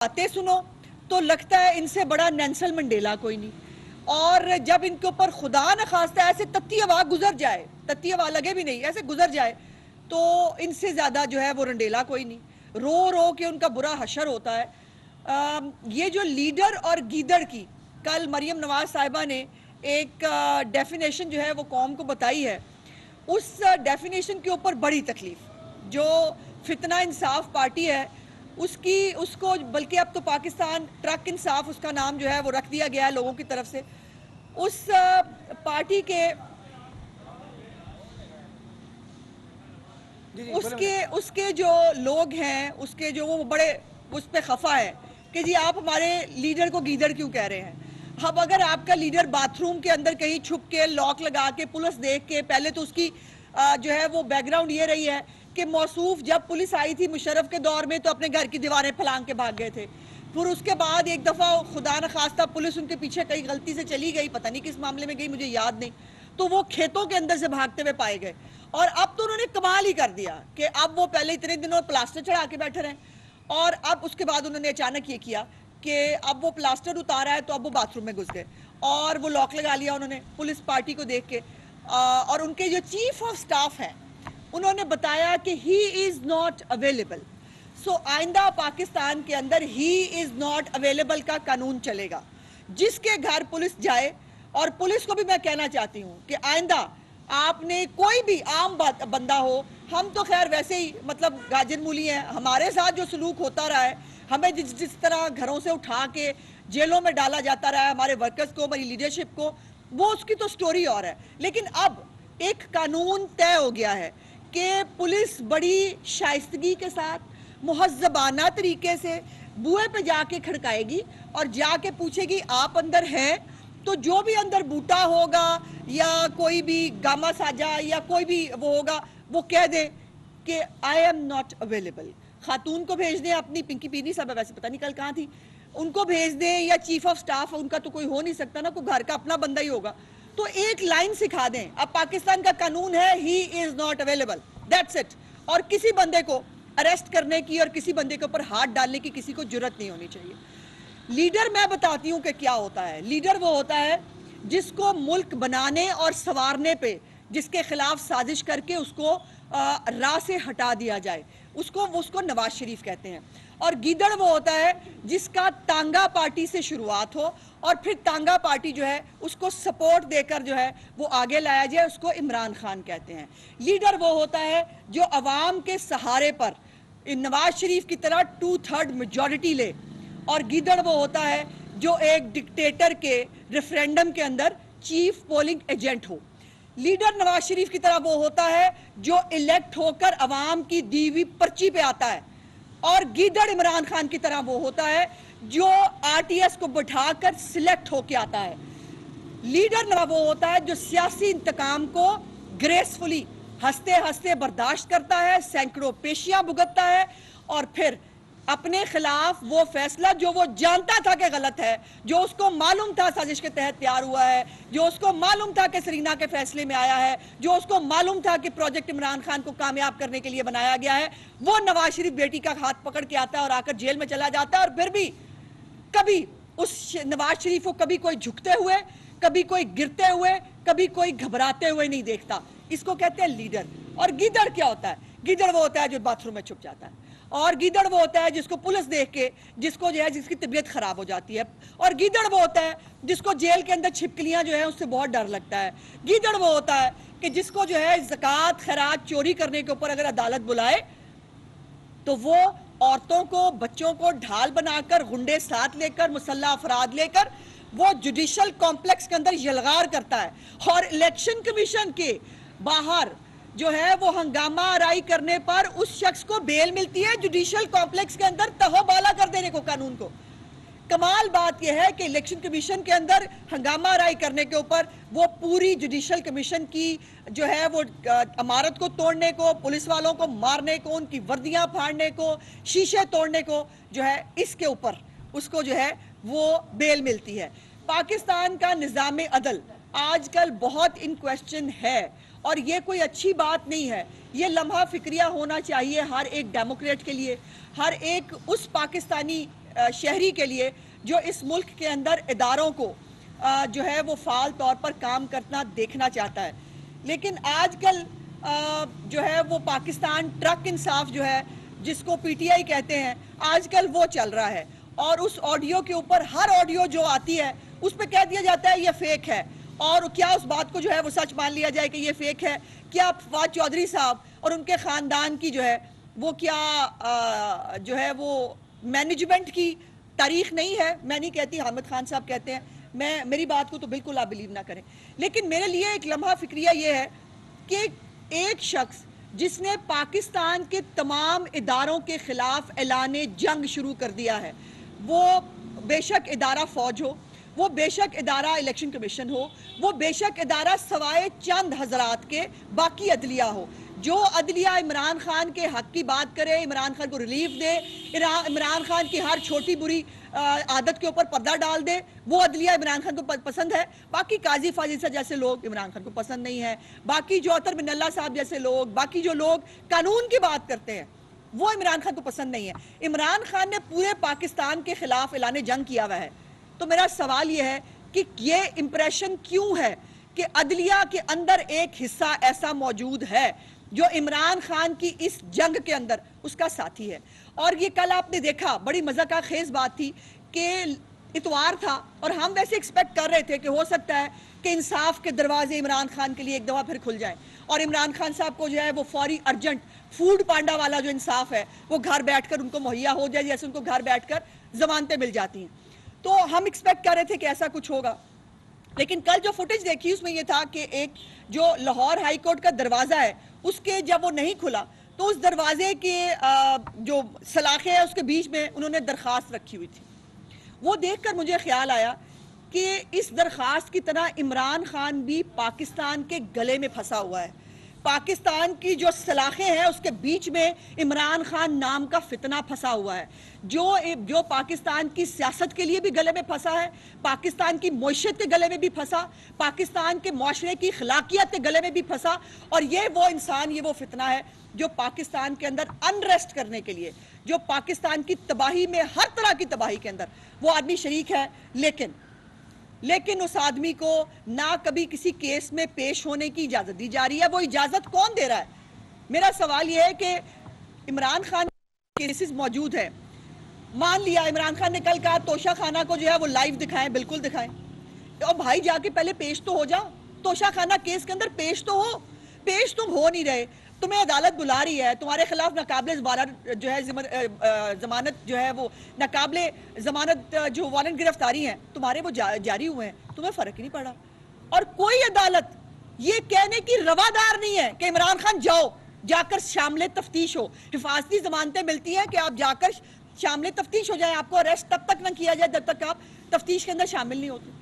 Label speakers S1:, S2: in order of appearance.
S1: باتیں سنو تو لگتا ہے ان سے بڑا نیلسن منڈیلا کوئی نہیں، اور جب ان کے اوپر خدا نہ خواستہ ایسے تتی ہوا گزر جائے، تتی ہوا لگے بھی نہیں، ایسے گزر جائے تو ان سے زیادہ جو ہے وہ رنڈیلا کوئی نہیں، رو رو کے ان کا برا حشر ہوتا ہے۔ یہ جو لیڈر اور گیدڑ کی کل مریم نواز صاحبہ نے ایک ڈیفینیشن جو ہے وہ قوم کو بتائی ہے، اس ڈیفینیشن کے اوپر بڑی تکلیف جو فتنہ انصاف پارٹی ہے اس کو، بلکہ اب تو پاکستان ٹرک انصاف اس کا نام جو ہے وہ رکھ دیا گیا ہے لوگوں کی طرف سے، اس پارٹی کے اس کے جو لوگ ہیں، اس کے جو وہ بڑے اس پہ خفا ہے کہ جی آپ ہمارے لیڈر کو گیدڑ کیوں کہہ رہے ہیں۔ اب اگر آپ کا لیڈر باتھ روم کے اندر کہیں چھپ کے لاک لگا کے پولیس دیکھ کے، پہلے تو اس کی جو ہے وہ بیک گراؤنڈ یہ رہی ہے کہ موصوف جب پولیس آئی تھی مشرف کے دور میں تو اپنے گھر کی دیواریں پھلانگ کے بھاگ گئے تھے، پھر اس کے بعد ایک دفعہ خدا نخواستہ پولیس ان کے پیچھے کئی غلطی سے چلی گئی، پتہ نہیں کس معاملے میں گئی مجھے یاد نہیں، تو وہ کھیتوں کے اندر سے بھاگتے ہوئے پائے گئے، اور اب تو انہوں نے کمال ہی کر دیا کہ اب وہ پہلے اتنے دنوں پلاسٹر چڑھا کے بیٹھے رہے، اور اب اس کے بعد انہوں نے اچانک یہ کیا کہ اب وہ پلاسٹر اتارا ہے تو اب وہ باتھ روم میں گھس گئے اور وہ لاک لگا لیا انہوں نے پولیس پارٹی کو دیکھ کے، اور ان کے جو چیف آف سٹاف ہیں انہوں نے بتایا کہ ہی از ناٹ اویلیبل۔ سو آئندہ پاکستان کے اندر ہی از ناٹ اویلیبل کا قانون چلے گا، جس کے گھر پولیس جائے، اور پولیس کو بھی میں کہنا چاہتی ہوں کہ آئندہ آپ نے کوئی بھی عام بندہ ہو، ہم تو خیر ویسے ہی مطلب گاجر مولی ہیں، ہمارے ساتھ جو سلوک ہوتا رہا ہے، ہمیں جس طرح گھروں سے اٹھا کے جیلوں میں ڈالا جاتا رہا ہے، ہمارے ورکرز کو، ہماری لیڈرشپ کو، وہ اس کی تو سٹوری اور ہے، لیکن اب ایک قانون طے ہو گیا ہے کہ پولیس بڑی شائستگی کے ساتھ مہذبانہ طریقے سے بوئے پہ جا کے کھڑکائے گی اور جا کے پوچھے گی آپ اندر ہیں، تو جو بھی اندر بوٹا ہوگا یا کوئی بھی گاما ساجا یا کوئی بھی وہ ہوگا وہ کہہ دے کہ آئی ایم ناٹ اویلیبل، خاتون کو بھیج دیں، اپنی پنکی پینی صاحب ویسے پتہ نہیں کل کہاں تھی، ان کو بھیج دیں، یا چیف آف سٹاف ان کا تو کوئی ہو نہیں سکتا نا، کوئی گھر کا اپنا بندہ ہی ہوگا، تو ایک لائن سکھا دیں، اب پاکستان کا قانون ہے he is not available, that's it, اور کسی بندے کو اریسٹ کرنے کی اور کسی بندے کے اوپر ہاتھ ڈالنے کی کسی کو جرت نہیں ہونی چاہیے۔ لیڈر میں بتاتی ہوں کہ کیا ہوتا ہے، لیڈر وہ ہوتا ہے جس کو ملک بنانے اور سنوارنے پہ جس کے خلاف سازش کر کے اس کو راہ سے ہٹا دیا جائے، اس کو نواز شریف کہتے ہیں، اور گیدڑ وہ ہوتا ہے جس کا تانگا پارٹی سے شروعات ہو اور پھر تانگا پارٹی جو ہے اس کو سپورٹ دے کر جو ہے وہ آگے لایا جائے، اس کو عمران خان کہتے ہیں۔ لیڈر وہ ہوتا ہے جو عوام کے سہارے پر نواز شریف کی طرح 2/3 میجورٹی لے، اور گیدڑ وہ ہوتا ہے جو ایک ڈکٹیٹر کے ریفرینڈم کے اندر chief polling agent who. Leader Nawaz Sharif کی طرح وہ ہوتا ہے جو الیکٹ ہو کر عوام کی دی ہوئی پرچی پہ آتا ہے، اور گیدڑ عمران خان کی طرح وہ ہوتا ہے جو آر ٹی ایس کو بٹھا کر سلیکٹ ہو کے آتا ہے۔ لیڈر وہ ہوتا ہے جو سیاسی انتقام کو گریسفلی ہنستے ہنستے برداشت کرتا ہے، سینکڑوں پیشیاں بھگتتا ہے، اور پھر اپنے خلاف وہ فیصلہ جو وہ جانتا تھا کہ غلط ہے، جو اس کو معلوم تھا سازش کے تحت تیار ہوا ہے، جو اس کو معلوم تھا کہ سرینا کے فیصلے میں آیا ہے، جو اس کو معلوم تھا کہ پروجیکٹ عمران خان کو کامیاب کرنے کے لیے بنایا گیا ہے، وہ نواز شریف بیٹی کا ہاتھ پکڑ کے آتا ہے اور آ کر جیل میں چلا جاتا ہے، اور پھر بھی کبھی اس نواز شریف کو کبھی کوئی جھکتے ہوئے، کبھی کوئی گرتے ہوئے، کبھی کوئی گھبراتے ہوئے نہیں دیکھتا۔ اس کو کہتے ہیں لیڈر۔ اور گیدڑ کیا ہوتا ہے؟ گیدڑ وہ ہوتا ہے جو باتھ روم میں چھپ جاتا ہے، اور گیدڑ وہ ہوتا ہے جس کو پولیس دیکھ کے جس کی طبیعت خراب ہو جاتی ہے، اور گیدڑ وہ ہوتا ہے جس کو جیل کے اندر چھپکلیاں جو ہیں اس سے بہت ڈر لگتا ہے۔ گیدڑ وہ ہوتا ہے کہ جس کو جو ہے زکوٰۃ خیرات چوری کرنے کے اوپر اگر عدالت بلائے تو وہ عورتوں کو، بچوں کو ڈھال بنا کر، گنڈے ساتھ لے کر، مسلح افراد لے کر وہ جوڈیشل کمپلیکس کے اندر یلغار کرتا ہے، اور الیکشن کمیشن کے باہر جو ہے وہ ہنگامہ آرائی کرنے پر اس شخص کو بیل ملتی ہے جوڈیشل کمپلیکس کے اندر تہو بالا کر دینے کو قانون کو۔ کمال بات یہ ہے کہ الیکشن کمیشن کے اندر ہنگامہ آرائی کرنے کے اوپر وہ پوری جوڈیشل کمیشن کی جو ہے وہ عمارت کو توڑنے کو، پولیس والوں کو مارنے کو، ان کی وردیاں پھاڑنے کو، شیشے توڑنے کو جو ہے اس کے اوپر اس کو جو ہے وہ بیل ملتی ہے۔ پاکستان کا نظام عدل آج کل بہت ان کویسچن ہے، اور یہ کوئی اچھی بات نہیں ہے، یہ لمحہ فکریہ ہونا چاہیے ہر ایک ڈیموکریٹ کے لیے، ہر ایک اس پاکستانی شہری کے لیے جو اس ملک کے اندر اداروں کو جو ہے وہ فعال طور پر کام کرنا دیکھنا چاہتا ہے. لیکن آج کل جو ہے وہ پاکستان ٹرک انصاف جو ہے جس کو پی ٹی آئی کہتے ہیں, آج کل وہ چل رہا ہے, اور اس آڈیو کے اوپر ہر آڈیو جو آتی ہے اس پہ کہہ دیا جاتا ہے یہ فیک ہے, اور کیا اس بات کو جو ہے وہ سچ مان لیا جائے کہ یہ فیک ہے؟ کیا فواد چودھری صاحب اور ان کے خاندان کی جو ہے وہ کیا جو ہے وہ مینجمنٹ کی تاریخ نہیں ہے؟ میں نہیں کہتی, حامد خان صاحب کہتے ہیں, میری بات کو تو بالکل آپ بلیو نہ کریں. لیکن میرے لیے ایک لمحہ فکریہ یہ ہے کہ ایک شخص جس نے پاکستان کے تمام اداروں کے خلاف اعلان جنگ شروع کر دیا ہے, وہ بے شک ادارہ فوج ہو, وہ بے شک ادارہ الیکشن کمیشن ہو, وہ بے شک ادارہ سوائے چند حضرات کے باقی عدلیہ ہو, جو عدلیہ عمران خان کے حق کی بات کرے, عمران خان کو ریلیف دے, عمران خان کی ہر چھوٹی بری عادت کے اوپر پردہ ڈال دے, وہ عدلیہ عمران خان کو پسند ہے. باقی قاضی فاضل جیسے لوگ عمران خان کو پسند نہیں ہے, باقی جو عطر بن اللہ صاحب جیسے لوگ, باقی جو لوگ قانون کی بات کرتے ہیں وہ عمران خان کو پسند نہیں ہے. عمران خان نے پورے پاکستان کے خلاف اعلان جنگ کیا ہوا ہے. تو میرا سوال یہ ہے کہ یہ امپریشن کیوں ہے کہ عدلیہ کے اندر ایک حصہ ایسا موجود ہے جو عمران خان کی اس جنگ کے اندر اس کا ساتھی ہے. اور یہ کل آپ نے دیکھا, بڑی مزہ خیز بات تھی کہ اتوار تھا اور ہم ویسے ایکسپیکٹ کر رہے تھے کہ ہو سکتا ہے کہ انصاف کے دروازے عمران خان کے لیے ایک دفعہ پھر کھل جائیں, اور عمران خان صاحب کو جو ہے وہ فوری ارجنٹ فوڈ پانڈا والا جو انصاف ہے وہ گھر بیٹھ کر ان کو مہیا ہو جائے, جیسے ان کو گھر بیٹھ کر ضمانتیں مل جاتی ہیں. تو ہم ایکسپیکٹ کر رہے تھے کہ ایسا کچھ ہوگا. لیکن کل جو فوٹیج دیکھی اس میں یہ تھا کہ ایک جو لاہور ہائی کورٹ کا دروازہ ہے اس کے جب وہ نہیں کھلا تو اس دروازے کے جو سلاخیں ہیں اس کے بیچ میں انہوں نے درخواست رکھی ہوئی تھی. وہ دیکھ کر مجھے خیال آیا کہ اس درخواست کی طرح عمران خان بھی پاکستان کے گلے میں پھنسا ہوا ہے. پاکستان کی جو سلاخیں ہیں اس کے بیچ میں عمران خان نام کا فتنہ پھنسا ہوا ہے, جو پاکستان کی سیاست کے لیے بھی گلے میں پھنسا ہے, پاکستان کی معیشت کے گلے میں بھی پھنسا, پاکستان کے معاشرے کی اخلاقیات کے گلے میں بھی پھنسا. اور یہ وہ انسان, یہ وہ فتنہ ہے جو پاکستان کے اندر انریسٹ کرنے کے لیے, جو پاکستان کی تباہی میں, ہر طرح کی تباہی کے اندر وہ آدمی شریک ہے. لیکن اس آدمی کو نہ کبھی کسی کیس میں پیش ہونے کی اجازت دی جا رہی ہے. وہ اجازت کون دے رہا ہے؟ میرا سوال یہ ہے کہ عمران خان کیسز موجود ہے, مان لیا عمران خان نے کل کہا توشہ خانہ کو جو ہے وہ لائیو دکھائیں, بالکل دکھائیں. اور بھائی جا کے پہلے پیش تو ہو جاؤ, توشہ خانہ کیس کے اندر پیش تو ہو. پیش تم ہو نہیں رہے, تمہیں عدالت بلا رہی ہے, تمہارے خلاف ناقابل جو ہے ضمانت جو ہے وہ ناقابل ضمانت جو وارنٹ گرفتاری ہیں تمہارے وہ جاری ہوئے ہیں, تمہیں فرق ہی نہیں پڑا. اور کوئی عدالت یہ کہنے کی روادار نہیں ہے کہ عمران خان جا کر شامل تفتیش ہو. حفاظتی ضمانتیں ملتی ہیں کہ آپ جا کر شامل تفتیش ہو جائیں, آپ کو اریسٹ تب تک نہ کیا جائے جب تک آپ تفتیش کے اندر شامل نہیں ہوتے.